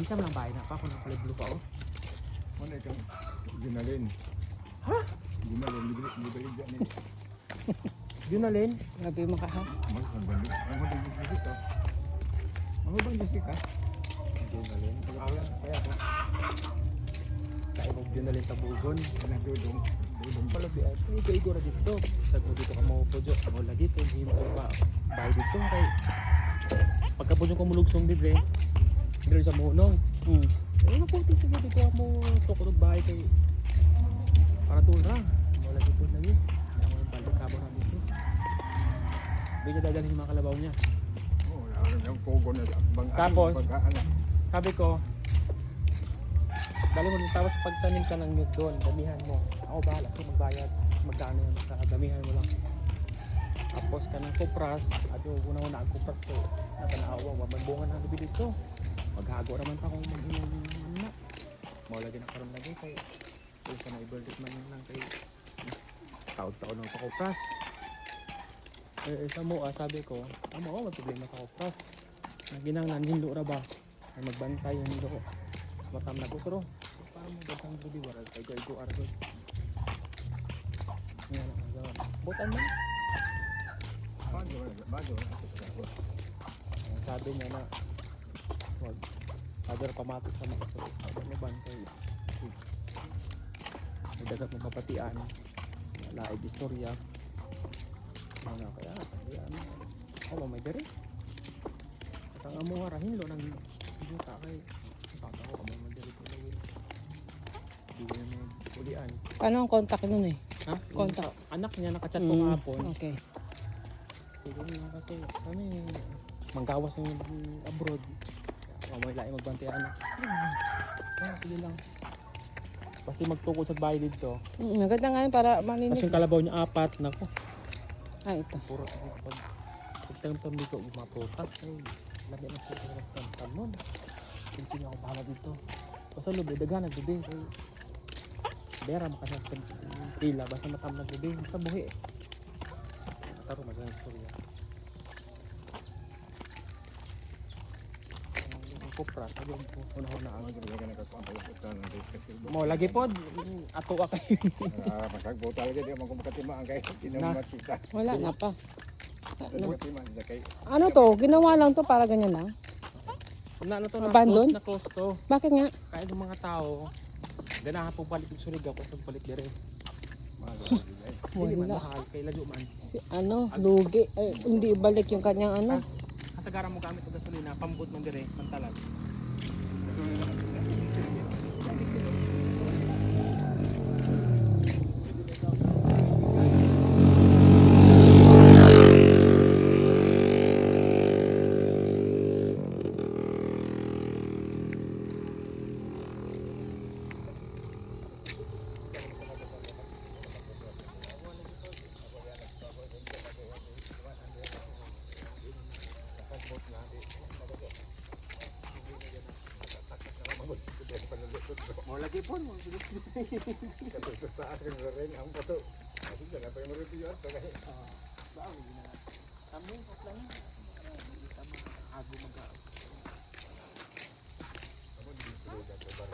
Isang lang bahay na pa, kung nakaliblo pa oh. Ano kang ginalin? Ha? Ginalin, gibalig dyan eh. Junalin? Grabe yung makaha. Magbalik. Ang magbalik dito. Ano bang Jessica? Junalin? Kaya ako. Kaya mo Junalin sa bugon. Kanagdudong. Dudong. Palabi ay, igo na dito. Tag mo dito ka mo po dyan. Ako lagi, kaya hindi mo pa bahay dito. Kay pagkapos yung kumulugsong dito eh. Hindi sa munong. Eh, napunti siya dito ako tukod ng bahay kay para tulra. Wala dito lagi. Ako yung balik kabo na dito. Hindi niya dadalhin yung mga kalabaw niya. Oo, wala yung kogo na. Tapos, pagkaan. sabi ko, dali mo din. Tapos pagtanim ka ng nyug doon, damihan mo. Ako bahala kasi magbayad. Magkano yan, damihan mo lang. Tapos ka ng kupras, at yung una-una ang kupras ko, natanaawa, magbunga ng gabi dito. Maghago naman pa kung mag-inom na. Maulagyan na karoon lagi kay kung sa may birthday man lang kay taon-taon ng pakupras. Eh, sa mo, sabi ko, tama ko, may problema sa kupras. Naginangnan, hindo ra ba? Ay magbantay yung hindo ko. Matam na ko, pero parang mo bantang gabi, waral kay go-igo aragod. Yan ang nagawa. Butan mo. Bago. Sabi niya na wag other pamatok sa mga so other mo bantay dagat mo papatian laig istorya ano kaya ano ako may dere ang amo harahin lo nang buta kay baka ko amo may dere ko lawin di mo ulian. Paano ang contact nun eh? Ha? Contact. Anak niya nakachat ko kahapon. Okay. Siguro nga kasi kami manggawas yung abroad. May laing magbantay anak. Sige lang. Kasi magtukod sa bahay dito. Maganda nga yun para Kasi maninis. yung kalabaw niya apat. Nako. Ito. Puro pag dito maprotas. Ay, lagyan na siya ng tanton. Pinsin niya ako bahala dito. Basta lubay, daga nagbibi. Ay, bera makasag sa tila. Basta matam nagbibi. Basta buhi eh. Mataro magandang istorya. Kupra, sabi ko, una-una ang mo lagi po, ato ka kayo. Masagbo talaga, di mo kumakatima ang kahit tinamakita. Wala na pa. Kumakatima, kay Ano to? Ginawa lang to para ganyan lang? Na to Abandon? na close to. Bakit nga? Kaya yung mga tao, ganahan po balik yung sulig ako sa balik dire. Hindi man Wala. mahal, kay lalo man. Si ano, lugi. Ay, hindi ibalik yung kanyang ano. Kasagaran mo gamit ng gasolina, pambut man dire, mantalag. Mau lagi pun, mau sudah. Katutup sa akin na rin ang pato. Kasi dyan na pa yung maritiyo at kaya. Bago na. Kami, lang. Hindi tama. Ago mag-aaw. Ako dito dapat